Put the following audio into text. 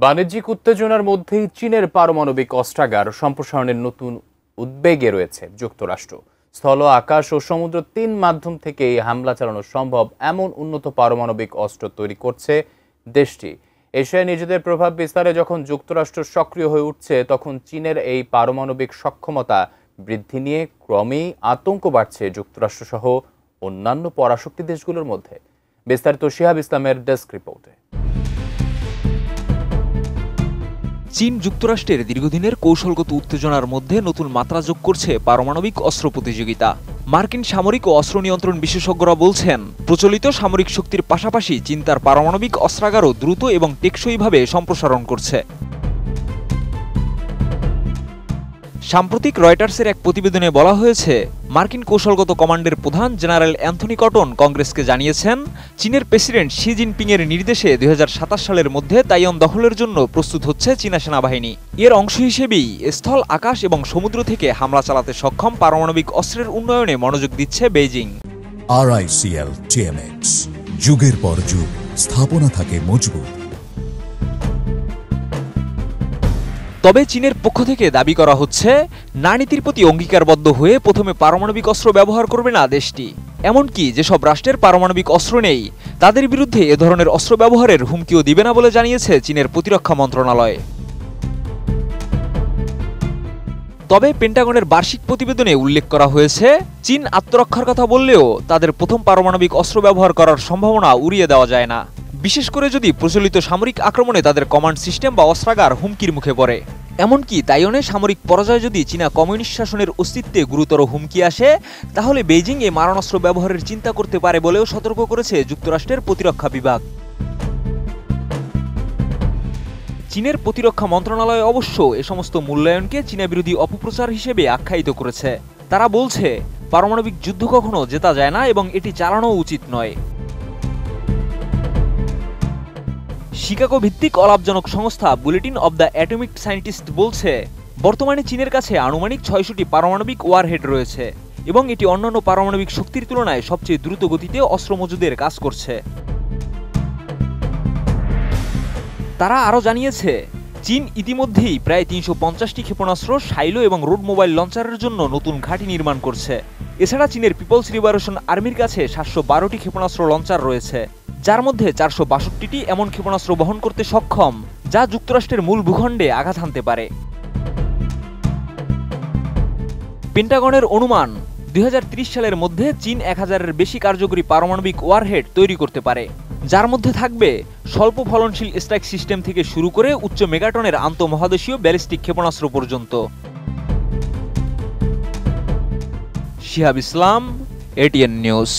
বাণিজ্যিক উত্তেজনার মধ্যেই চীনের পারমাণবিক অস্ত্রাগার সম্প্রসারণের নতুন উদ্বেগে রয়েছে যুক্তরাষ্ট্র। স্থল, আকাশ ও সমুদ্র তিন মাধ্যম থেকেই হামলা চালানো সম্ভব এমন উন্নত পারমাণবিক অস্ত্র তৈরি করছে দেশটি। এশিয়ায় নিজেদের প্রভাব বিস্তারে যখন যুক্তরাষ্ট্র সক্রিয় হয়ে উঠছে, তখন চীনের এই পারমাণবিক সক্ষমতা বৃদ্ধি নিয়ে ক্রমেই আতঙ্ক বাড়ছে যুক্তরাষ্ট্রসহ অন্যান্য পরাশক্তি দেশগুলোর মধ্যে। বিস্তারিত শিহাব ইসলামের ডেস্ক রিপোর্টে। চীন যুক্তরাষ্ট্রের দীর্ঘদিনের কৌশলগত উত্তেজনার মধ্যে নতুন মাত্রা যোগ করছে পারমাণবিক অস্ত্র প্রতিযোগিতা। মার্কিন সামরিক ও অস্ত্র নিয়ন্ত্রণ বিশেষজ্ঞরা বলছেন, প্রচলিত সামরিক শক্তির পাশাপাশি চীন তার পারমাণবিক অস্ত্রাগারও দ্রুত এবং টেকসইভাবে সম্প্রসারণ করছে। সাম্প্রতিক রয়টার্সের এক প্রতিবেদনে বলা হয়েছে, মার্কিন কৌশলগত কমান্ডের প্রধান জেনারেল অ্যান্থনি কটন কংগ্রেসকে জানিয়েছেন, চীনের প্রেসিডেন্ট শি জিনপিং এর নির্দেশে 2027 সালের মধ্যে তাইওয়ান দখলের জন্য প্রস্তুত হচ্ছে চীনা সেনাবাহিনী। এর অংশ হিসেবেই স্থল, আকাশ এবং সমুদ্র থেকে হামলা চালাতে সক্ষম পারমাণবিক অস্ত্রের উন্নয়নে মনোযোগ দিচ্ছে বেইজিং। RICL TMX, যুগের পর যুগ স্থাপনা থাকে মজবুত। তবে চীনের পক্ষ থেকে দাবি করা হচ্ছে, নারীনীতির প্রতি অঙ্গীকারবদ্ধ হয়ে প্রথমে পারমাণবিক অস্ত্র ব্যবহার করবে না দেশটি। এমনকি যেসব রাষ্ট্রের পারমাণবিক অস্ত্র নেই, তাদের বিরুদ্ধে এ ধরনের অস্ত্র ব্যবহারের হুমকিও দিবে না বলে জানিয়েছে চীনের প্রতিরক্ষা মন্ত্রণালয়। তবে পেন্টাগনের বার্ষিক প্রতিবেদনে উল্লেখ করা হয়েছে, চীন আত্মরক্ষার কথা বললেও তাদের প্রথম পারমাণবিক অস্ত্র ব্যবহার করার সম্ভাবনা উড়িয়ে দেওয়া যায় না, বিশেষ করে যদি প্রচলিত সামরিক আক্রমণে তাদের কমান্ড সিস্টেম বা অস্ত্রাগার হুমকির মুখে পড়ে। এমনকি তাইওয়ানে সামরিক পরাজয় যদি চীনা কমিউনিস্ট শাসনের অস্তিত্বে গুরুতর হুমকি আসে, তাহলে বেইজিং এই মারণাস্ত্র ব্যবহারের চিন্তা করতে পারে বলেও সতর্ক করেছে যুক্তরাষ্ট্রের প্রতিরক্ষা বিভাগ। চীনের প্রতিরক্ষা মন্ত্রণালয় অবশ্য এ সমস্ত মূল্যায়নকে চীনা বিরোধী অপপ্রচার হিসেবে আখ্যায়িত করেছে। তারা বলছে, পারমাণবিক যুদ্ধ কখনো জেতা যায় না এবং এটি চালানো উচিত নয়। শিকাগো ভিত্তিক অলাভজনক সংস্থা bulletin of the atomic scientist বলছে, বর্তমানে চীনের কাছে আনুমানিক 600টি পারমাণবিক ওয়ারহেড রয়েছে এবং এটি অন্যান্য পারমাণবিক শক্তির তুলনায় সবচেয়ে দ্রুত গতিতে অস্ত্র মজুদের কাজ করছে। তারা আরও জানিয়েছে, চীন ইতিমধ্যেই প্রায় 350টি ক্ষেপণাস্ত্র, শাইলো এবং রোড মোবাইল লঞ্চারের জন্য নতুন ঘাঁটি নির্মাণ করছে। এছাড়া চীনের পিপলস লিবারেশন আর্মির কাছে 712টি ক্ষেপণাস্ত্র লঞ্চার রয়েছে, যার মধ্যে 462টি এমন ক্ষেপণাস্ত্র বহন করতে সক্ষম যা যুক্তরাষ্ট্রের মূল ভূখণ্ডে আঘাত হানতে পারে। পেন্টাগনের অনুমান, 2030 সালের মধ্যে চীন 1000-এর বেশি কার্যকরী পারমাণবিক ওয়ারহেড তৈরি করতে পারে, যার মধ্যে থাকবে স্বল্প ফলনশীল স্ট্রাইক সিস্টেম থেকে শুরু করে উচ্চ মেগাটনের আন্তঃমহাদেশীয় ব্যালিস্টিক ক্ষেপণাস্ত্র পর্যন্ত। শিহাব ইসলাম, ATN নিউজ।